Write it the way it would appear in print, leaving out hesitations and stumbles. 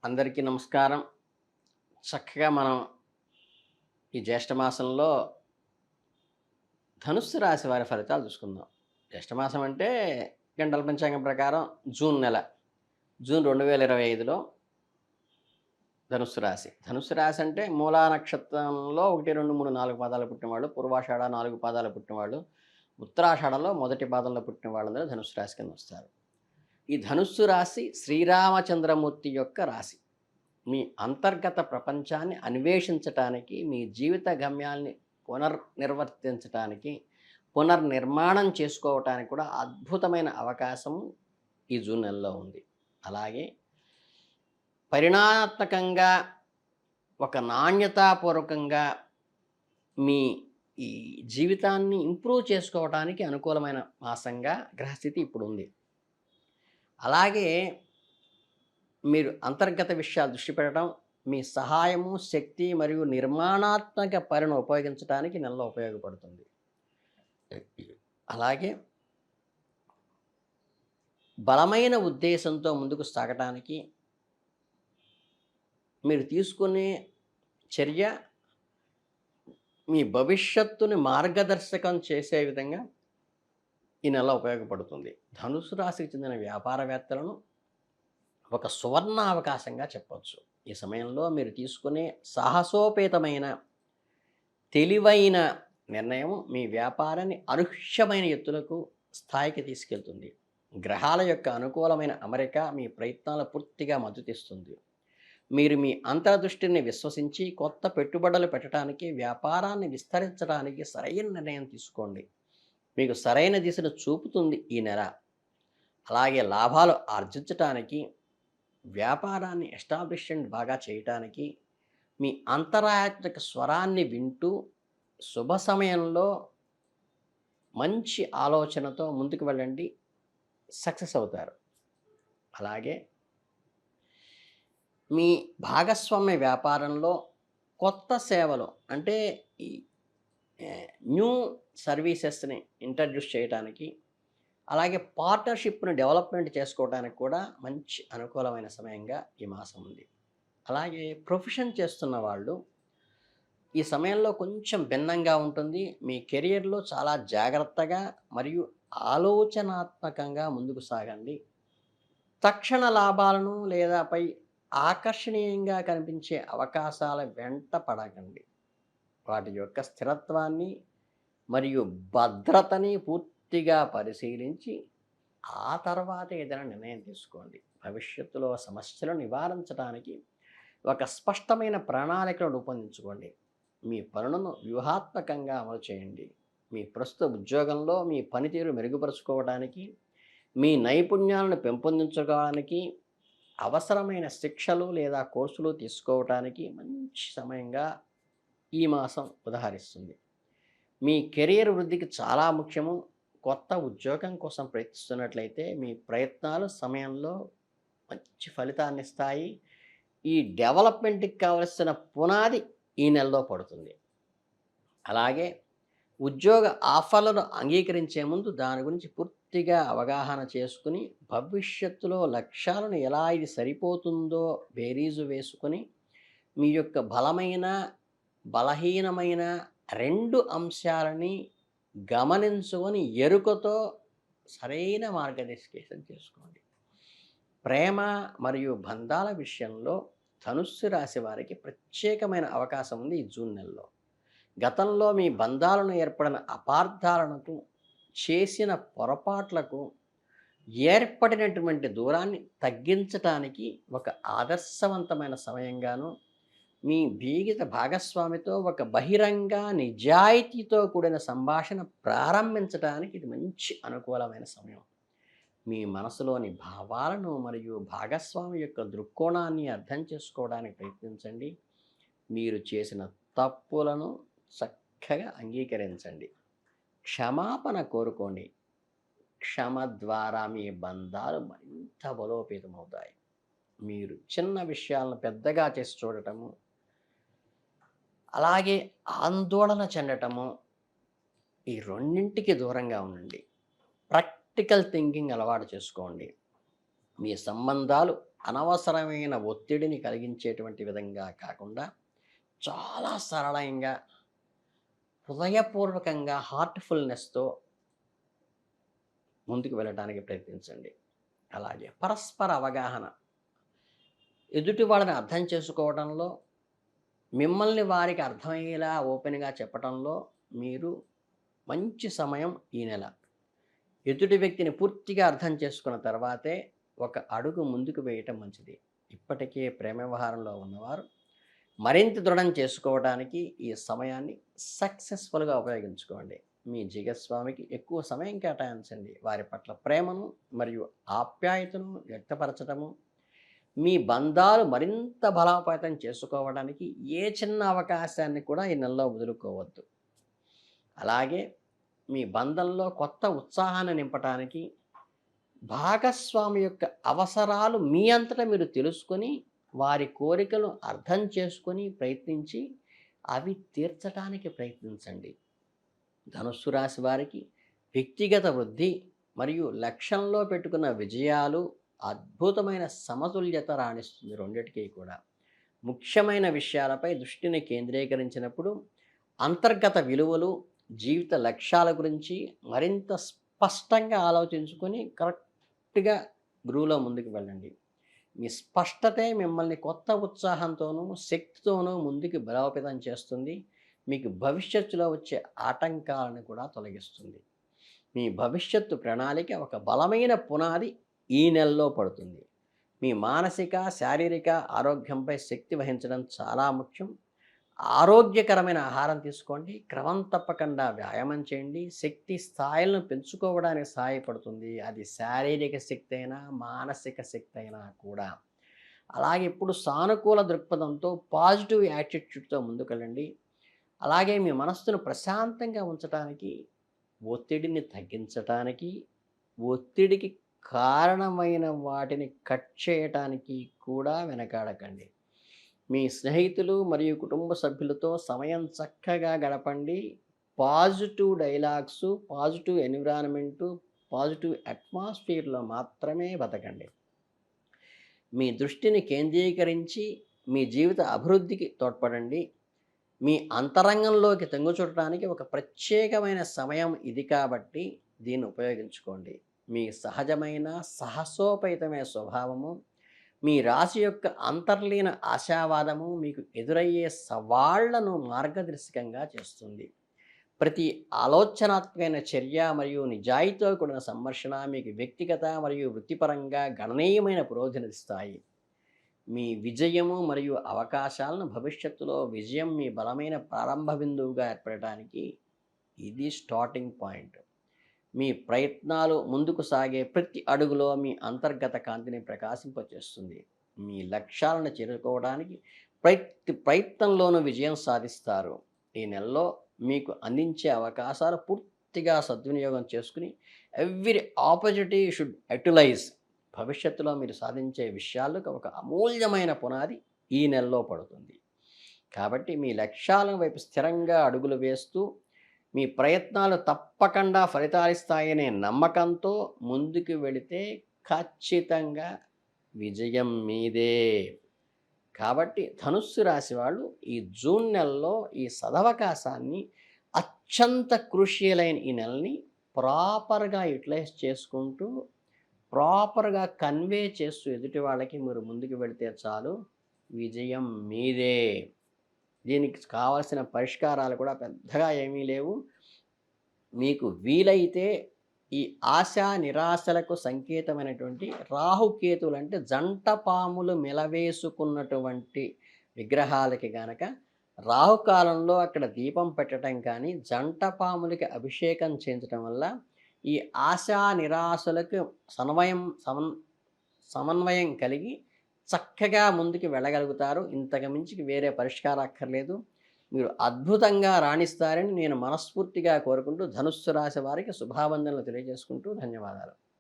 అందరికీ నమస్కారం. చక్కగా మనం ఈ జ్యేష్ఠ మాసంలో ధనుస్సు రాశి వారి ఫలితాలు చూసుకుందాం. జ్యేష్ఠ మాసం అంటే గంటల పంచాంగం ప్రకారం జూన్ నెల. జూన్ 2025లో ధనుస్సు రాశి. ధనుస్సు రాశి అంటే మూలా నక్షత్రంలో 1, 2, 3, 4 పాదాలు పుట్టినవాళ్ళు, పూర్వాషాఢ 4 పాదాలు పుట్టినవాళ్ళు, ఉత్తరాషాఢంలో మొదటి పాదంలో పుట్టిన వాళ్ళందరూ ధనుస్సు రాశి కింద వస్తారు. ఈ ధనుస్సు రాశి శ్రీరామచంద్రమూర్తి యొక్క రాశి. మీ అంతర్గత ప్రపంచాన్ని అన్వేషించటానికి, మీ జీవిత గమ్యాల్ని పునర్నిర్వర్తించటానికి, పునర్నిర్మాణం చేసుకోవటానికి కూడా అద్భుతమైన అవకాశం ఈ జూన్ నెలలో ఉంది. అలాగే పరిణామాత్మకంగా ఒక నాణ్యతాపూర్వకంగా మీ ఈ జీవితాన్ని ఇంప్రూవ్ చేసుకోవటానికి అనుకూలమైన మాసంగా గ్రహస్థితి ఇప్పుడు ఉంది. అలాగే మీరు అంతర్గత విషయాలు దృష్టి పెట్టడం, మీ సహాయము, శక్తి మరియు నిర్మాణాత్మక పరిను ఉపయోగించడానికి నెలలో ఉపయోగపడుతుంది. అలాగే బలమైన ఉద్దేశంతో ముందుకు సాగటానికి మీరు తీసుకునే చర్య మీ భవిష్యత్తుని మార్గదర్శకం చేసే విధంగా ఈ నెల ఉపయోగపడుతుంది. ధనుసు రాశికి చెందిన వ్యాపారవేత్తలను ఒక సువర్ణ అవకాశంగా చెప్పవచ్చు. ఈ సమయంలో మీరు తీసుకునే సాహసోపేతమైన తెలివైన నిర్ణయం మీ వ్యాపారాన్ని అనూహ్యమైన ఎత్తులకు స్థాయికి తీసుకెళ్తుంది. గ్రహాల యొక్క అనుకూలమైన అమరిక మీ ప్రయత్నాలు పూర్తిగా మద్దతిస్తుంది. మీరు మీ అంతర్దృష్టిని విశ్వసించి కొత్త పెట్టుబడులు పెట్టడానికి, వ్యాపారాన్ని విస్తరించడానికి సరైన నిర్ణయం తీసుకోండి. మీకు సరైన దిశను చూపుతుంది ఈ నెల. అలాగే లాభాలు ఆర్జించటానికి, వ్యాపారాన్ని ఎస్టాబ్లిష్మెంట్ బాగా చేయటానికి, మీ అంతరాత్మక స్వరాన్ని వింటూ శుభ సమయంలో మంచి ఆలోచనతో ముందుకు వెళ్ళండి, సక్సెస్ అవుతారు. అలాగే మీ భాగస్వామ్య వ్యాపారంలో కొత్త సేవలు అంటే ఈ న్యూ సర్వీసెస్ని ఇంట్రడ్యూస్ చేయడానికి, అలాగే పార్ట్నర్షిప్ను డెవలప్మెంట్ చేసుకోవడానికి కూడా మంచి అనుకూలమైన సమయంగా ఈ మాసం ఉంది. అలాగే ప్రొఫెషన్ చేస్తున్న వాళ్ళు ఈ సమయంలో కొంచెం భిన్నంగా ఉంటుంది. మీ కెరియర్లో చాలా జాగ్రత్తగా మరియు ఆలోచనాత్మకంగా ముందుకు సాగండి. తక్షణ లాభాలను లేదా పై ఆకర్షణీయంగా కనిపించే అవకాశాల వెంట పడకండి. వాటి యొక్క స్థిరత్వాన్ని మరియు భద్రతని పూర్తిగా పరిశీలించి ఆ తర్వాత ఏదైనా నిర్ణయం తీసుకోండి. భవిష్యత్తులో సమస్యలను నివారించడానికి ఒక స్పష్టమైన ప్రణాళికను రూపొందించుకోండి. మీ పనులను వ్యూహాత్మకంగా అమలు చేయండి. మీ ప్రస్తుత ఉద్యోగంలో మీ పనితీరు మెరుగుపరుచుకోవడానికి, మీ నైపుణ్యాలను పెంపొందించుకోవడానికి అవసరమైన శిక్షలు లేదా కోర్సులు తీసుకోవటానికి మంచి సమయంగా ఈ మాసం ఉదహరిస్తుంది. మీ కెరియర్ వృద్ధికి చాలా ముఖ్యము. కొత్త ఉద్యోగం కోసం ప్రయత్నిస్తున్నట్లయితే మీ ప్రయత్నాలు సమయంలో మంచి ఫలితాన్ని ఇస్తాయి. ఈ డెవలప్మెంట్కి కావలసిన పునాది ఈ నెలలో పడుతుంది. అలాగే ఉద్యోగ ఆఫర్లను అంగీకరించే ముందు దాని గురించి పూర్తిగా అవగాహన చేసుకుని, భవిష్యత్తులో లక్ష్యాలను ఎలా ఇది సరిపోతుందో బేరీజు వేసుకొని, మీ యొక్క బలమైన, బలహీనమైన 2 అంశాలని గమనించుకొని ఎరుకతో సరైన మార్గదర్శకం చేసుకోండి. ప్రేమ మరియు బంధాల విషయంలో ధనుస్సు రాశి వారికి ప్రత్యేకమైన అవకాశం ఉంది ఈ జూన్ నెలలో. గతంలో మీ బంధాలను ఏర్పడిన అపార్థాలకు, చేసిన పొరపాట్లకు ఏర్పడినటువంటి దూరాన్ని తగ్గించటానికి ఒక ఆదర్శవంతమైన సమయంగాను, మీ జీవిత భాగస్వామితో ఒక బహిరంగ నిజాయితీతో కూడిన సంభాషణ ప్రారంభించడానికి ఇది మంచి అనుకూలమైన సమయం. మీ మనసులోని భావాలను మరియు భాగస్వామి యొక్క దృక్కోణాన్ని అర్థం చేసుకోవడానికి ప్రయత్నించండి. మీరు చేసిన తప్పులను చక్కగా అంగీకరించండి. క్షమాపణ కోరుకోండి. క్షమ ద్వారా మీ బంధాలు మరింత బలోపేతమవుతాయి. మీరు చిన్న విషయాలను పెద్దగా చేసి చూడటము, అలాగే ఆందోళన చెందటము, ఈ రెండింటికి దూరంగా ఉండండి. ప్రాక్టికల్ థింకింగ్ అలవాటు చేసుకోండి. మీ సంబంధాలు అనవసరమైన ఒత్తిడిని కలిగించేటువంటి విధంగా కాకుండా చాలా సరళంగా, హృదయపూర్వకంగా, హార్ట్‌ఫుల్‌నెస్‌తో ముందుకు వెళ్ళటానికి ప్రయత్నించండి. అలాగే పరస్పర అవగాహన, ఎదుటి వాళ్ళని అర్థం చేసుకోవడంలో, మిమ్మల్ని వారికి అర్థమయ్యేలా ఓపెన్‌గా చెప్పటంలో మీరు మంచి సమయం ఈ నెల. ఎదుటి వ్యక్తిని పూర్తిగా అర్థం చేసుకున్న తర్వాతే ఒక అడుగు ముందుకు వేయటం మంచిది. ఇప్పటికే ప్రేమ వ్యవహారంలో ఉన్నవారు మరింత దృఢం చేసుకోవడానికి ఈ సమయాన్ని సక్సెస్ఫుల్‌గా ఉపయోగించుకోండి. మీ జీగస్వామికి ఎక్కువ సమయం కేటాయించండి. వారి పట్ల ప్రేమను మరియు ఆప్యాయతను వ్యక్తపరచటము, మీ బంధాలు మరింత బలోపేతం చేసుకోవడానికి ఏ చిన్న అవకాశాన్ని కూడా ఈ నెలలో వదులుకోవద్దు. అలాగే మీ బంధంలో కొత్త ఉత్సాహాన్ని నింపటానికి భాగస్వామి యొక్క అవసరాలు మీ అంతటా మీరు తెలుసుకొని, వారి కోరికలు అర్థం చేసుకొని ప్రయత్నించి అవి తీర్చటానికి ప్రయత్నించండి. ధనుస్సు రాశి వారికి వ్యక్తిగత వృద్ధి మరియు లక్ష్యంలో పెట్టుకున్న విజయాలు అద్భుతమైన సమతుల్యత రాణిస్తుంది రెండిటికి కూడా. ముఖ్యమైన విషయాలపై దృష్టిని కేంద్రీకరించినప్పుడు అంతర్గత విలువలు, జీవిత లక్ష్యాల గురించి మరింత స్పష్టంగా ఆలోచించుకొని కరెక్ట్‌గా గ్రూవ్‌లో ముందుకు వెళ్ళండి. మీ స్పష్టతే మిమ్మల్ని కొత్త ఉత్సాహంతోనూ, శక్తితోనూ ముందుకు బలోపేతం చేస్తుంది. మీకు భవిష్యత్తులో వచ్చే ఆటంకాలను కూడా తొలగిస్తుంది. మీ భవిష్యత్తు ప్రణాళిక ఒక బలమైన పునాది ఈ నెలలో పడుతుంది. మీ మానసిక, శారీరక ఆరోగ్యంపై శక్తి వహించడం చాలా ముఖ్యం. ఆరోగ్యకరమైన ఆహారం తీసుకోండి. క్రమం తప్పకుండా వ్యాయామం చేయండి. శక్తి స్థాయిలను పెంచుకోవడానికి సహాయపడుతుంది. అది శారీరక శక్తి అయినా, మానసిక శక్తి అయినా కూడా. అలాగే ఇప్పుడు సానుకూల దృక్పథంతో, పాజిటివ్ యాటిట్యూడ్‌తో ముందుకెళ్ళండి. అలాగే మీ మనస్సును ప్రశాంతంగా ఉంచటానికి, ఒత్తిడిని తగ్గించటానికి, ఒత్తిడికి కారణమైన వాటిని కట్ చేయటానికి కూడా వెనకాడకండి. మీ స్నేహితులు మరియు కుటుంబ సభ్యులతో సమయం చక్కగా గడపండి. Positive dialogues, positive environment, positive అట్మాస్ఫియర్‌లో మాత్రమే బతకండి. మీ దృష్టిని కేంద్రీకరించి మీ జీవిత అభివృద్ధికి తోడ్పడండి. మీ అంతరంగంలోకి తొంగిచూడటానికి ఒక ప్రత్యేకమైన సమయం ఇది కాబట్టి దీన్ని ఉపయోగించుకోండి. మీ సహజమైన సాహసోపేతమైన స్వభావము, మీ రాశి యొక్క అంతర్లీన ఆశావాదము మీకు ఎదురయ్యే సవాళ్లను మార్గదర్శకంగా చేస్తుంది. ప్రతి ఆలోచనాత్మకమైన చర్య మరియు నిజాయితీతో కూడిన సంఘర్షణ మీకు వ్యక్తిగత మరియు వృత్తిపరంగా గణనీయమైన పురోగతినిస్తాయి. మీ విజయము మరియు అవకాశాలను భవిష్యత్తులో విజయం మీ బలమైన ప్రారంభ బిందువుగా ఏర్పడటానికి ఇది స్టార్టింగ్ పాయింట్. మీ ప్రయత్నాలు ముందుకు సాగే ప్రతి అడుగులో మీ అంతర్గత కాంతిని ప్రకాశింపచేస్తుంది. మీ లక్ష్యాలను చేరుకోవడానికి ప్రతి ప్రయత్నంలోనూ విజయం సాధిస్తారు. ఈ నెలలో మీకు అందించే అవకాశాలు పూర్తిగా సద్వినియోగం చేసుకుని ఎవ్రీ ఆపర్చునిటీ షుడ్ యుటిలైజ్. భవిష్యత్తులో మీరు సాధించే విషయాలకు ఒక అమూల్యమైన పునాది ఈ నెలలో పడుతుంది. కాబట్టి మీ లక్ష్యాల వైపు స్థిరంగా అడుగులు వేస్తూ మీ ప్రయత్నాలు తప్పకుండా ఫలితాలిస్తాయనే నమ్మకంతో ముందుకు వెళితే ఖచ్చితంగా విజయం మీదే. కాబట్టి ధనుస్సు రాశి వాళ్ళు ఈ జూన్ నెలలో ఈ సదవకాశాన్ని, అత్యంత క్రూషియల్ అయిన ఈ నెలని ప్రాపర్‌గా యుటిలైజ్ చేసుకుంటూ, ప్రాపర్‌గా కన్వే చేస్తూ ఎదుటి వాళ్ళకి మీరు ముందుకు వెళితే చాలు, విజయం మీదే. దీనికి కావాల్సిన పరిష్కారాలు కూడా పెద్దగా ఏమీ లేవు. మీకు వీలైతే ఈ ఆశ, నిరాశలకు సంకేతమైనటువంటి రాహుకేతువులు అంటే జంట పాములు మెలవేసుకున్నటువంటి విగ్రహాలకి గనక రాహుకాలంలో అక్కడ దీపం పెట్టడం కానీ, జంట పాములకి అభిషేకం చేయించడం వల్ల ఈ ఆశ, నిరాశలకు సమన్వయం కలిగి చక్కగా ముందుకు వెళ్ళగలుగుతారు. ఇంతకు మించి వేరే పరిష్కారం అక్కర్లేదు. మీరు అద్భుతంగా రాణిస్తారని నేను మనస్ఫూర్తిగా కోరుకుంటూ ధనుస్సు రాశి వారికి శుభావందనలు తెలియజేసుకుంటూ ధన్యవాదాలు.